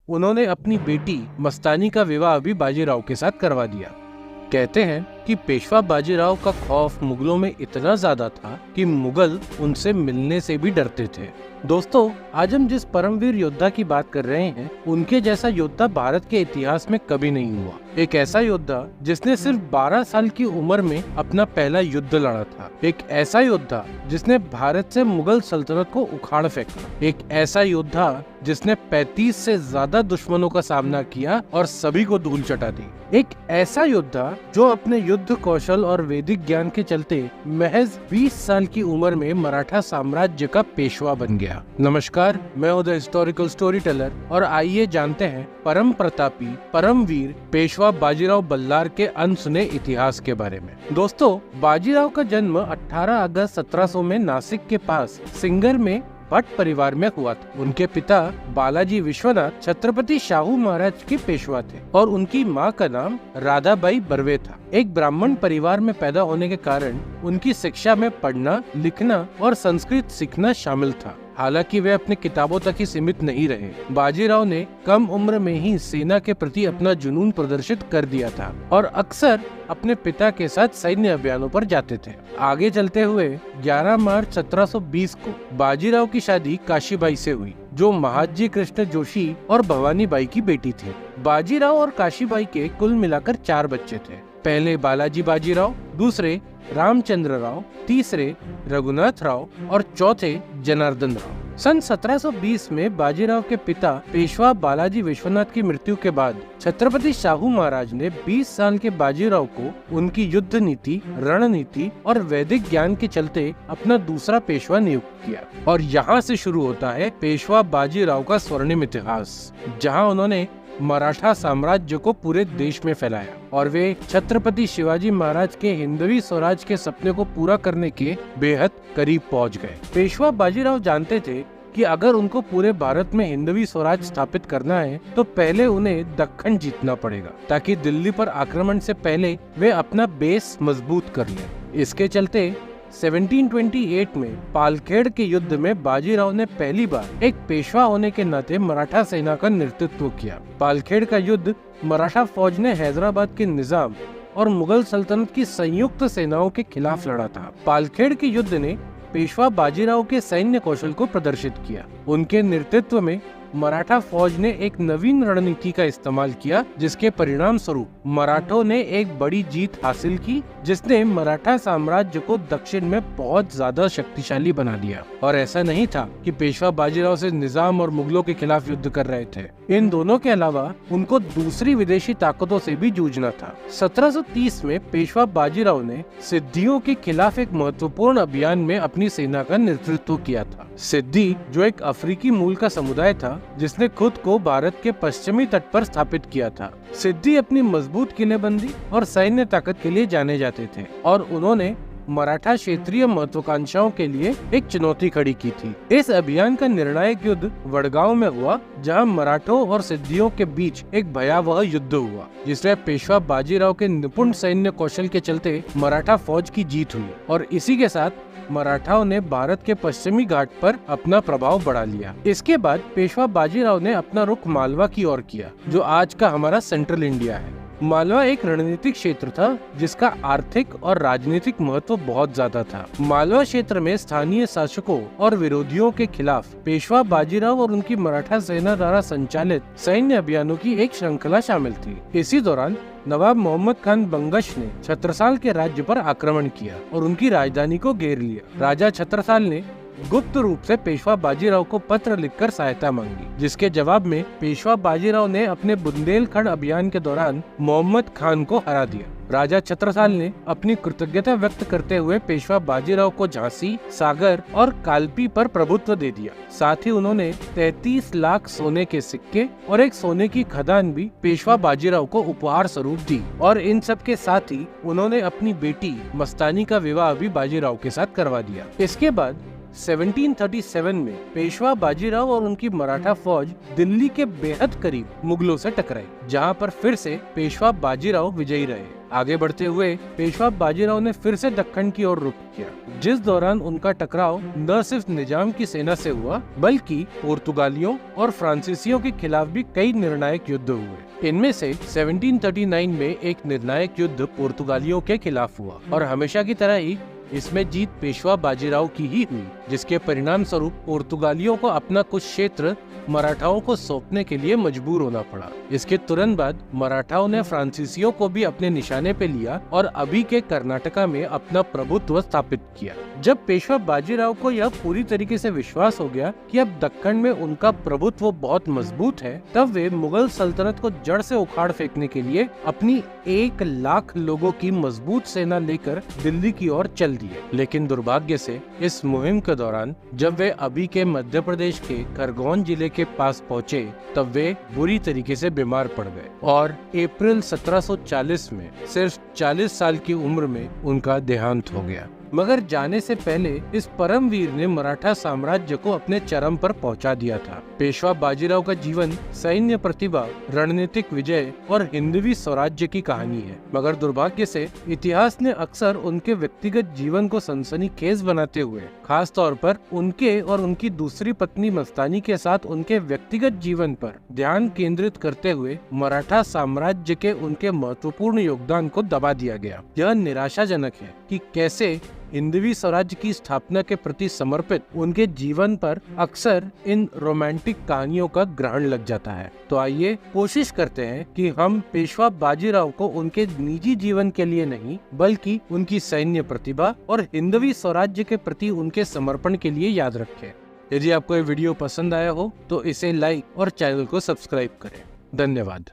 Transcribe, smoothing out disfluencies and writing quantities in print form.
उन्होंने अपनी बेटी मस्तानी का विवाह भी बाजीराव के साथ करवा दिया। कहते हैं कि पेशवा बाजीराव का खौफ मुगलों में इतना ज्यादा था कि मुगल उनसे मिलने से भी डरते थे। दोस्तों, आज हम जिस परमवीर योद्धा की बात कर रहे हैं, उनके जैसा योद्धा भारत के इतिहास में कभी नहीं हुआ। एक ऐसा योद्धा जिसने सिर्फ 12 साल की उम्र में अपना पहला युद्ध लड़ा था। एक ऐसा योद्धा जिसने भारत से मुगल सल्तनत को उखाड़ फेंका। एक ऐसा योद्धा जिसने 35 से ज्यादा दुश्मनों का सामना किया और सभी को धूल चटा दी। एक ऐसा योद्धा जो अपने युद्ध कौशल और वैदिक ज्ञान के चलते महज 20 साल की उम्र में मराठा साम्राज्य का पेशवा बन गया। नमस्कार, मैं हूं द हिस्टोरिकल स्टोरी टेलर और आइए जानते हैं परम प्रतापी परमवीर पेशवा बाजीराव बल्लार के अनसुने इतिहास के बारे में। दोस्तों, बाजीराव का जन्म 18 अगस्त 1700 में नासिक के पास सिंगर में भट्ट परिवार में हुआ था। उनके पिता बालाजी विश्वनाथ छत्रपति शाहू महाराज के पेशवा थे और उनकी मां का नाम राधाबाई बर्वे था। एक ब्राह्मण परिवार में पैदा होने के कारण उनकी शिक्षा में पढ़ना, लिखना और संस्कृत सीखना शामिल था। हालांकि वे अपनी किताबों तक ही सीमित नहीं रहे। बाजीराव ने कम उम्र में ही सेना के प्रति अपना जुनून प्रदर्शित कर दिया था और अक्सर अपने पिता के साथ सैन्य अभियानों पर जाते थे। आगे चलते हुए 11 मार्च 1720 को बाजीराव की शादी काशीबाई से हुई, जो महाजी कृष्ण जोशी और भवानी बाई की बेटी थी। बाजीराव और काशीबाई के कुल मिलाकर 4 बच्चे थे। पहले बालाजी बाजीराव, दूसरे रामचंद्र राव, तीसरे रघुनाथ राव और चौथे जनार्दन राव। सन 1720 में बाजीराव के पिता पेशवा बालाजी विश्वनाथ की मृत्यु के बाद छत्रपति शाहू महाराज ने 20 साल के बाजीराव को उनकी युद्ध नीति, रणनीति और वैदिक ज्ञान के चलते अपना दूसरा पेशवा नियुक्त किया। और यहाँ से शुरू होता है पेशवा बाजीराव का स्वर्णिम इतिहास, जहाँ उन्होंने मराठा साम्राज्य को पूरे देश में फैलाया और वे छत्रपति शिवाजी महाराज के हिंदवी स्वराज के सपने को पूरा करने के बेहद करीब पहुंच गए। पेशवा बाजीराव जानते थे कि अगर उनको पूरे भारत में हिंदवी स्वराज स्थापित करना है तो पहले उन्हें दक्कन जीतना पड़ेगा, ताकि दिल्ली पर आक्रमण से पहले वे अपना बेस मजबूत कर लें। इसके चलते 1728 में पालखेड़ के युद्ध में बाजीराव ने पहली बार एक पेशवा होने के नाते मराठा सेना का नेतृत्व किया। पालखेड़ का युद्ध मराठा फौज ने हैदराबाद के निजाम और मुगल सल्तनत की संयुक्त सेनाओं के खिलाफ लड़ा था। पालखेड़ के युद्ध ने पेशवा बाजीराव के सैन्य कौशल को प्रदर्शित किया। उनके नेतृत्व में मराठा फौज ने एक नवीन रणनीति का इस्तेमाल किया, जिसके परिणाम स्वरूप मराठों ने एक बड़ी जीत हासिल की, जिसने मराठा साम्राज्य को दक्षिण में बहुत ज्यादा शक्तिशाली बना दिया। और ऐसा नहीं था कि पेशवा बाजीराव से निजाम और मुगलों के खिलाफ युद्ध कर रहे थे। इन दोनों के अलावा उनको दूसरी विदेशी ताकतों से भी जूझना था। 1730 में पेशवा बाजीराव ने सिद्धियों के खिलाफ एक महत्वपूर्ण अभियान में अपनी सेना का नेतृत्व किया था। सिद्धि, जो एक अफ्रीकी मूल का समुदाय था जिसने खुद को भारत के पश्चिमी तट पर स्थापित किया था। सिद्धि अपनी मजबूत किलेबंदी और सैन्य ताकत के लिए जाने जाते थे और उन्होंने मराठा क्षेत्रीय महत्वाकांक्षाओं के लिए एक चुनौती खड़ी की थी। इस अभियान का निर्णायक युद्ध वडगांव में हुआ, जहां मराठों और सिद्धियों के बीच एक भयावह युद्ध हुआ, जिसमें पेशवा बाजीराव के निपुण सैन्य कौशल के चलते मराठा फौज की जीत हुई और इसी के साथ मराठाओं ने भारत के पश्चिमी घाट पर अपना प्रभाव बढ़ा लिया। इसके बाद पेशवा बाजीराव ने अपना रुख मालवा की ओर किया, जो आज का हमारा सेंट्रल इंडिया है। मालवा एक रणनीतिक क्षेत्र था जिसका आर्थिक और राजनीतिक महत्व बहुत ज्यादा था। मालवा क्षेत्र में स्थानीय शासकों और विरोधियों के खिलाफ पेशवा बाजीराव और उनकी मराठा सेना द्वारा संचालित सैन्य अभियानों की एक श्रृंखला शामिल थी। इसी दौरान नवाब मोहम्मद खान बंगश ने छत्रसाल के राज्य पर आक्रमण किया और उनकी राजधानी को घेर लिया। राजा छत्रसाल ने गुप्त रूप से पेशवा बाजीराव को पत्र लिखकर सहायता मांगी, जिसके जवाब में पेशवा बाजीराव ने अपने बुंदेलखंड अभियान के दौरान मोहम्मद खान को हरा दिया। राजा छत्रसाल ने अपनी कृतज्ञता व्यक्त करते हुए पेशवा बाजीराव को झांसी, सागर और कालपी पर प्रभुत्व दे दिया। साथ ही उन्होंने 33 लाख सोने के सिक्के और एक सोने की खदान भी पेशवा बाजीराव को उपहार स्वरूप दी। और इन सब के साथ ही उन्होंने अपनी बेटी मस्तानी का विवाह भी बाजीराव के साथ करवा दिया। इसके बाद 1737 में पेशवा बाजीराव और उनकी मराठा फौज दिल्ली के बेहद करीब मुगलों से टकराई, जहां पर फिर से पेशवा बाजीराव विजयी रहे। आगे बढ़ते हुए पेशवा बाजीराव ने फिर से दक्कन की ओर रुख किया, जिस दौरान उनका टकराव न सिर्फ निजाम की सेना से हुआ बल्कि पुर्तगालियों और फ्रांसीसियों के खिलाफ भी कई निर्णायक युद्ध हुए। इनमें से 1739 में एक निर्णायक युद्ध पुर्तगालियों के खिलाफ हुआ और हमेशा की तरह ही इसमें जीत पेशवा बाजीराव की ही हुई, जिसके परिणाम स्वरूप पुर्तगालियों को अपना कुछ क्षेत्र मराठाओं को सौंपने के लिए मजबूर होना पड़ा। इसके तुरंत बाद मराठाओं ने फ्रांसीसियों को भी अपने निशाने पे लिया और अभी के कर्नाटका में अपना प्रभुत्व स्थापित किया। जब पेशवा बाजीराव को यह पूरी तरीके से विश्वास हो गया कि अब दक्कन में उनका प्रभुत्व बहुत मजबूत है, तब वे मुगल सल्तनत को जड़ से उखाड़ फेंकने के लिए अपनी 1 लाख लोगों की मजबूत सेना लेकर दिल्ली की ओर चल दिए। लेकिन दुर्भाग्य से इस मुहिम के दौरान जब वे अभी के मध्य प्रदेश के खरगोन जिले के पास पहुँचे, तब वे बुरी तरीके से बीमार पड़ गए और अप्रैल 1740 में सिर्फ 40 साल की उम्र में उनका देहांत हो गया। मगर जाने से पहले इस परमवीर ने मराठा साम्राज्य को अपने चरम पर पहुंचा दिया था। पेशवा बाजीराव का जीवन सैन्य प्रतिभा, रणनीतिक विजय और हिंदवी स्वराज्य की कहानी है। मगर दुर्भाग्य से इतिहास ने अक्सर उनके व्यक्तिगत जीवन को सनसनीखेज बनाते हुए, खास तौर पर उनके और उनकी दूसरी पत्नी मस्तानी के साथ उनके व्यक्तिगत जीवन पर ध्यान केंद्रित करते हुए मराठा साम्राज्य के उनके महत्वपूर्ण योगदान को दबा दिया गया। यह निराशाजनक है कि कैसे हिंदवी स्वराज्य की स्थापना के प्रति समर्पित उनके जीवन पर अक्सर इन रोमांटिक कहानियों का ग्रहण लग जाता है। तो आइए कोशिश करते हैं कि हम पेशवा बाजीराव को उनके निजी जीवन के लिए नहीं बल्कि उनकी सैन्य प्रतिभा और हिंदवी स्वराज्य के प्रति उनके समर्पण के लिए याद रखें। यदि आपको ये वीडियो पसंद आया हो तो इसे लाइक और चैनल को सब्सक्राइब करें। धन्यवाद।